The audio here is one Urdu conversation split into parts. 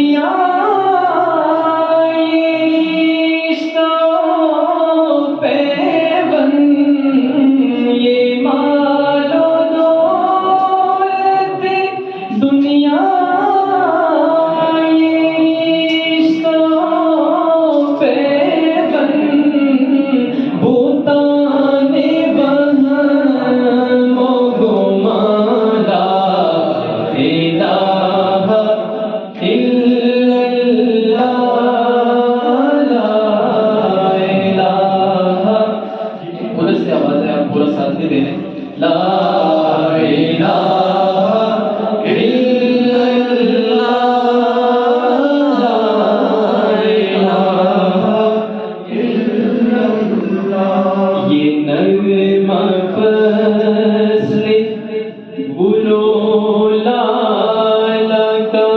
دنیا رشتہ پیوند یہ مال و دولت دنیا رشتہ پیوند بہتان وہم و گمان لا الہ الا اللہ لا الہ ادھر سے آواز ہے آپ پورا ساتھ میں دے دیں لا الہ الا اللہ لا الہ الا اللہ یہ نغمہ فصل گلو لالا کا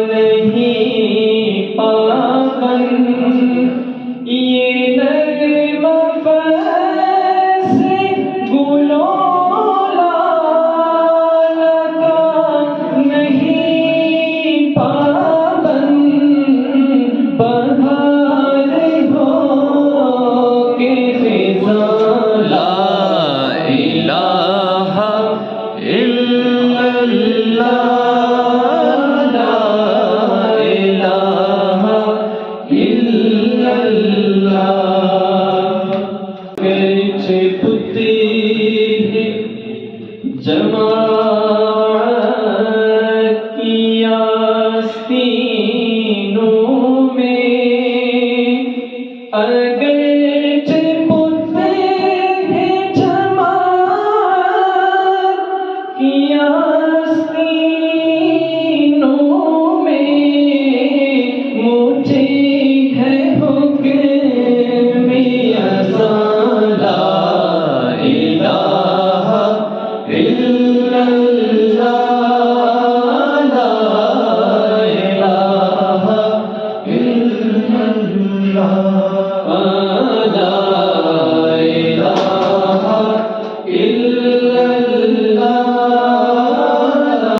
نہیں پابند یہ نغمہ فصل گلو لالا کا نہیں پابند بہار ہو کے خزاں لا الہ الا اللہ لا الہ الا اللہ گرچہ بتی ہے جماعت کی آستینوں میں اگرچہ بتی ہے جماعت کی آستینوں میں مجھے ہے حکم ازاں لا الہ الا اللہ لا الہ الا اللہ